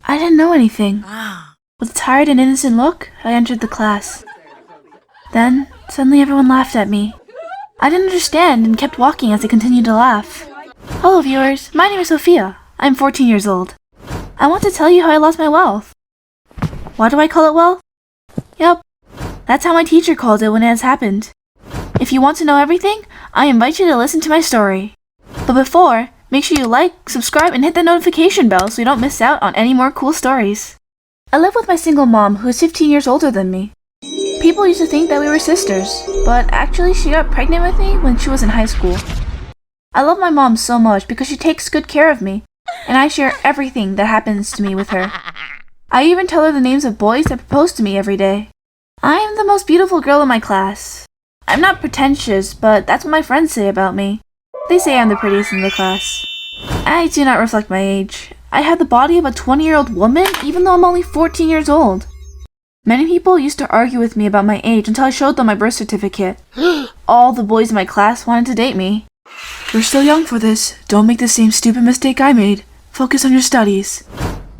I didn't know anything. With a tired and innocent look, I entered the class. Then, suddenly everyone laughed at me. I didn't understand and kept walking as they continued to laugh. Hello viewers, my name is Sophia. I'm 14 years old. I want to tell you how I lost my wealth. Why do I call it wealth? Yep, that's how my teacher called it when it has happened. If you want to know everything, I invite you to listen to my story. But before, make sure you like, subscribe, and hit the notification bell so you don't miss out on any more cool stories. I live with my single mom who is 15 years older than me. People used to think that we were sisters, but actually she got pregnant with me when she was in high school. I love my mom so much because she takes good care of me, and I share everything that happens to me with her. I even tell her the names of boys that propose to me every day. I am the most beautiful girl in my class. I'm not pretentious, but that's what my friends say about me. They say I'm the prettiest in the class. I do not reflect my age. I have the body of a 20-year-old woman even though I'm only 14 years old. Many people used to argue with me about my age until I showed them my birth certificate. All the boys in my class wanted to date me. You're still young for this. Don't make the same stupid mistake I made. Focus on your studies.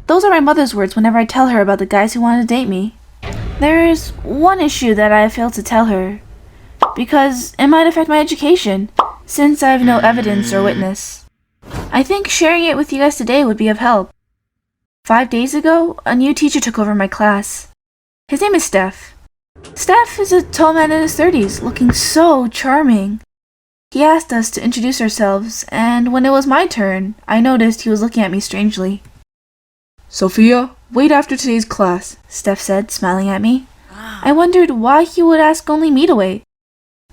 Those are my mother's words whenever I tell her about the guys who wanted to date me. There is one issue that I have failed to tell her, because it might affect my education, since I have no evidence or witness. I think sharing it with you guys today would be of help. 5 days ago, a new teacher took over my class. His name is Steph. Steph is a tall man in his 30s, looking so charming. He asked us to introduce ourselves, and when it was my turn, I noticed he was looking at me strangely. Sophia, wait after today's class, Steph said, smiling at me. I wondered why he would ask only me to wait.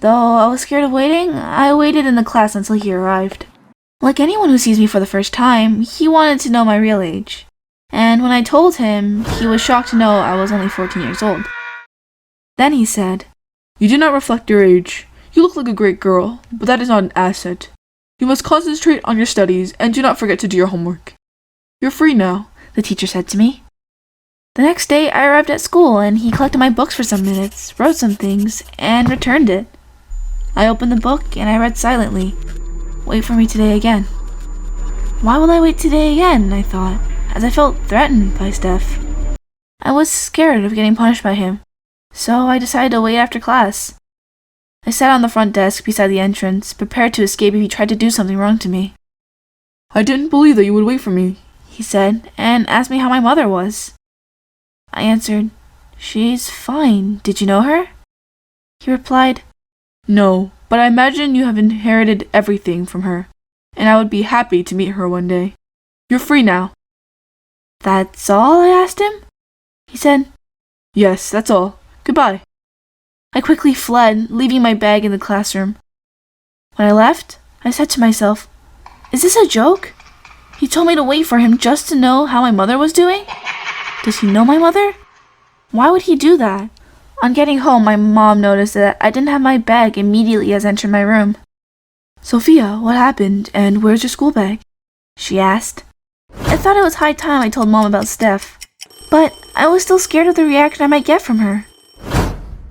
Though I was scared of waiting, I waited in the class until he arrived. Like anyone who sees me for the first time, he wanted to know my real age. And when I told him, he was shocked to know I was only 14 years old. Then he said, You do not reflect your age. You look like a great girl, but that is not an asset. You must concentrate on your studies and do not forget to do your homework. You're free now, the teacher said to me. The next day, I arrived at school and he collected my books for some minutes, wrote some things, and returned it. I opened the book and I read silently. Wait for me today again. Why will I wait today again, I thought, as I felt threatened by Steph. I was scared of getting punished by him, so I decided to wait after class. I sat on the front desk beside the entrance, prepared to escape if he tried to do something wrong to me. I didn't believe that you would wait for me, he said, and asked me how my mother was. I answered, She's fine. Did you know her? He replied, No, but I imagine you have inherited everything from her, and I would be happy to meet her one day. You're free now. That's all? I asked him. He said, Yes, that's all. Goodbye. I quickly fled, leaving my bag in the classroom. When I left, I said to myself, Is this a joke? He told me to wait for him just to know how my mother was doing? Does he know my mother? Why would he do that? On getting home, my mom noticed that I didn't have my bag immediately as I entered my room. Sophia, what happened, and where's your school bag? She asked. I thought it was high time I told Mom about Steph, but I was still scared of the reaction I might get from her.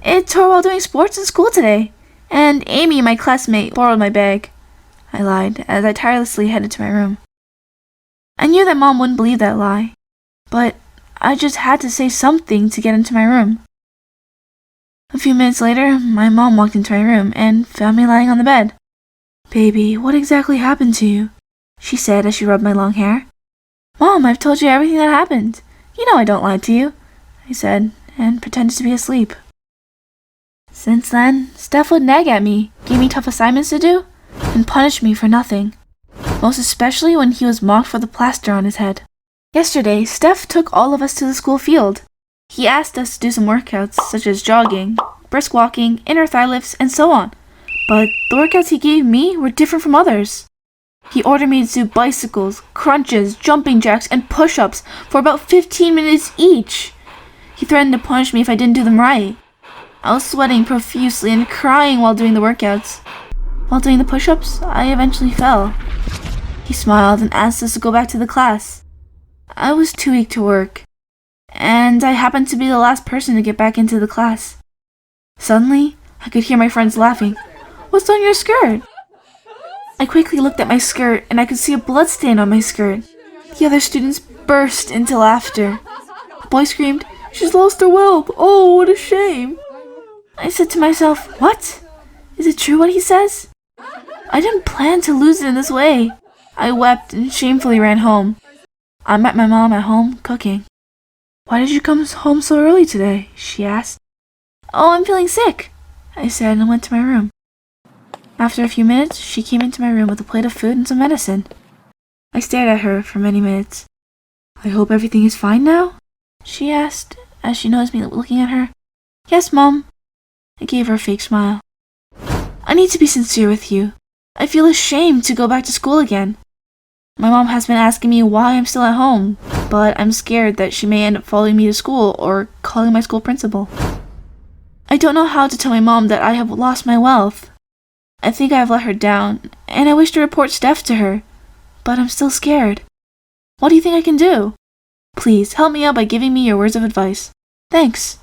It tore while doing sports in school today, and Amy, my classmate, borrowed my bag. I lied as I tirelessly headed to my room. I knew that Mom wouldn't believe that lie, but I just had to say something to get into my room. A few minutes later, my mom walked into my room and found me lying on the bed. Baby, what exactly happened to you? She said as she rubbed my long hair. Mom, I've told you everything that happened. You know I don't lie to you, I said, and pretended to be asleep. Since then, Steph would nag at me, give me tough assignments to do, and punish me for nothing. Most especially when he was mocked for the plaster on his head. Yesterday, Steph took all of us to the school field. He asked us to do some workouts such as jogging, brisk walking, inner thigh lifts, and so on. But the workouts he gave me were different from others. He ordered me to do bicycles, crunches, jumping jacks, and push-ups for about 15 minutes each. He threatened to punish me if I didn't do them right. I was sweating profusely and crying while doing the workouts. While doing the push-ups, I eventually fell. He smiled and asked us to go back to the class. I was too weak to work, and I happened to be the last person to get back into the class. Suddenly, I could hear my friends laughing. What's on your skirt? I quickly looked at my skirt, and I could see a blood stain on my skirt. The other students burst into laughter. The boy screamed, "She's lost her wealth! Oh, what a shame!" I said to myself, what? Is it true what he says? I didn't plan to lose it in this way. I wept and shamefully ran home. I met my mom at home, cooking. "Why did you come home so early today?" she asked. "Oh, I'm feeling sick," I said and went to my room. After a few minutes, she came into my room with a plate of food and some medicine. I stared at her for many minutes. "I hope everything is fine now?" she asked, as she noticed me looking at her. "Yes, Mom." I gave her a fake smile. "I need to be sincere with you. I feel ashamed to go back to school again. My mom has been asking me why I'm still at home, but I'm scared that she may end up following me to school or calling my school principal. I don't know how to tell my mom that I have lost my wealth. I think I have let her down, and I wish to report Steph to her, but I'm still scared. What do you think I can do? Please help me out by giving me your words of advice. Thanks."